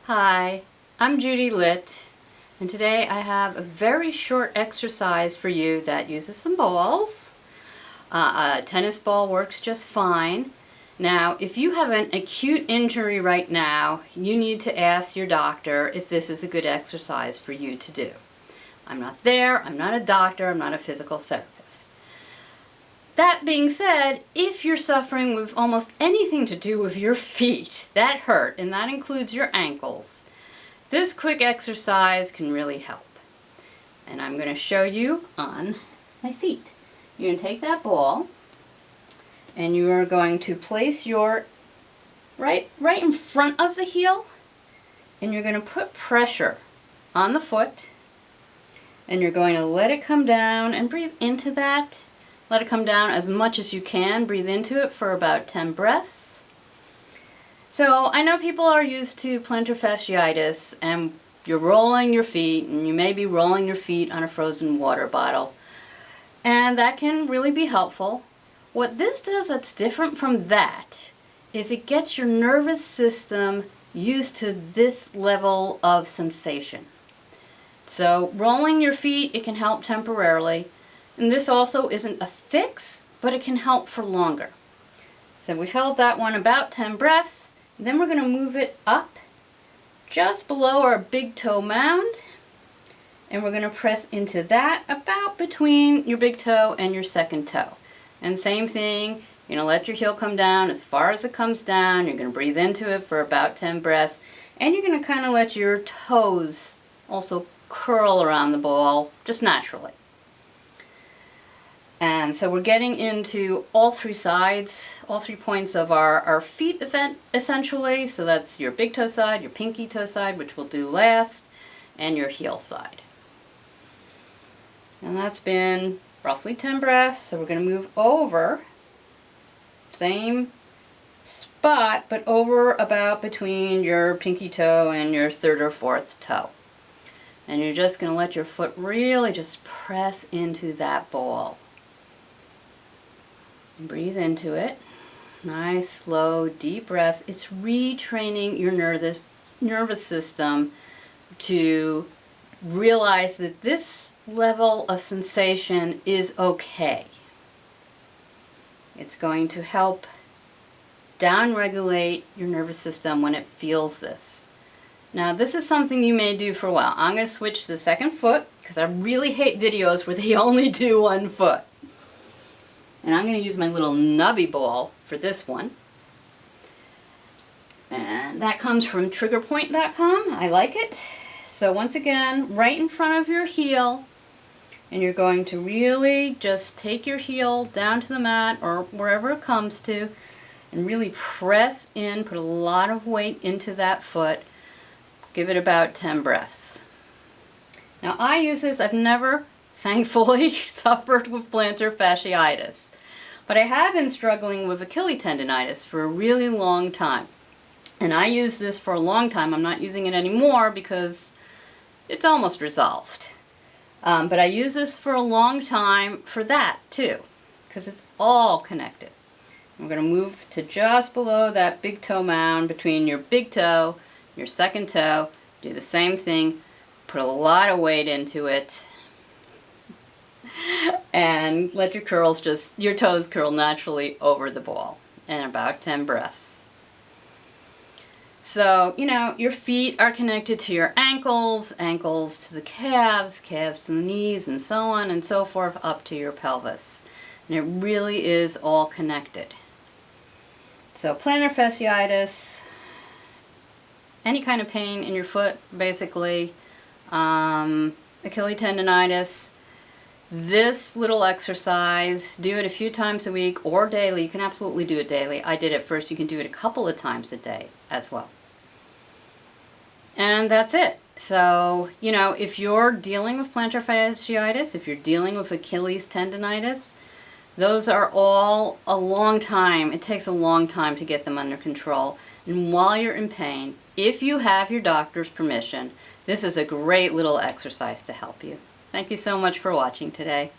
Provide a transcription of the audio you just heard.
Hi, I'm Judy Litt, and today I have a very short exercise for you that uses some balls. A tennis ball works just fine. Now, if you have an acute injury right now, you need to ask your doctor if this is a good exercise for you to do. I'm not there, I'm not a doctor, I'm not a physical therapist. That being said, if you're suffering with almost anything to do with your feet that hurt, and that includes your ankles, this quick exercise can really help. And I'm going to show you on my feet. You're going to take that ball, and you are going to place your right in front of the heel, and you're going to put pressure on the foot, and you're going to let it come down and breathe into that. Let it come down as much as you can. Breathe into it for about 10 breaths. So I know people are used to plantar fasciitis and you're rolling your feet, and you may be rolling your feet on a frozen water bottle. And that can really be helpful. What this does that's different from that is it gets your nervous system used to this level of sensation. So rolling your feet, it can help temporarily. And this also isn't a fix, but it can help for longer. So we've held that one about 10 breaths. Then we're going to move it up just below our big toe mound. And we're going to press into that about between your big toe and your second toe. And same thing, you're going to let your heel come down as far as it comes down. You're going to breathe into it for about 10 breaths. And you're going to kind of let your toes also curl around the ball just naturally. And so we're getting into all three sides, all 3 points of our feet event, essentially. So that's your big toe side, your pinky toe side, which we'll do last, and your heel side. And that's been roughly 10 breaths. So we're going to move over, same spot, but over about between your pinky toe and your third or fourth toe. And you're just going to let your foot really just press into that ball. Breathe into it. Nice, slow, deep breaths. It's retraining your nervous system to realize that this level of sensation is okay. It's going to help downregulate your nervous system when it feels this. Now, this is something you may do for a while. I'm going to switch to the second foot because I really hate videos where they only do one foot. And I'm going to use my little nubby ball for this one. And that comes from triggerpoint.com. I like it. So once again, right in front of your heel. And you're going to really just take your heel down to the mat or wherever it comes to. And really press in, put a lot of weight into that foot. Give it about 10 breaths. Now I use this, I've never, thankfully, suffered with plantar fasciitis. But I have been struggling with Achilles tendonitis for a really long time. And I used this for a long time. I'm not using it anymore because it's almost resolved. But I use this for a long time for that too, because it's all connected. We're going to move to just below that big toe mound between your big toe, your second toe. Do the same thing. Put a lot of weight into it. And let your toes curl naturally over the ball. And about 10 breaths. So, your feet are connected to your ankles, ankles to the calves, calves to the knees, and so on and so forth up to your pelvis. And it really is all connected. So plantar fasciitis, any kind of pain in your foot, basically, Achilles tendonitis, this little exercise, do it a few times a week or daily. You can absolutely do it daily. I did it first. You can do it a couple of times a day as well. And that's it. So, if you're dealing with plantar fasciitis, if you're dealing with Achilles tendonitis, those are all a long time. It takes a long time to get them under control. And while you're in pain, if you have your doctor's permission, this is a great little exercise to help you. Thank you so much for watching today.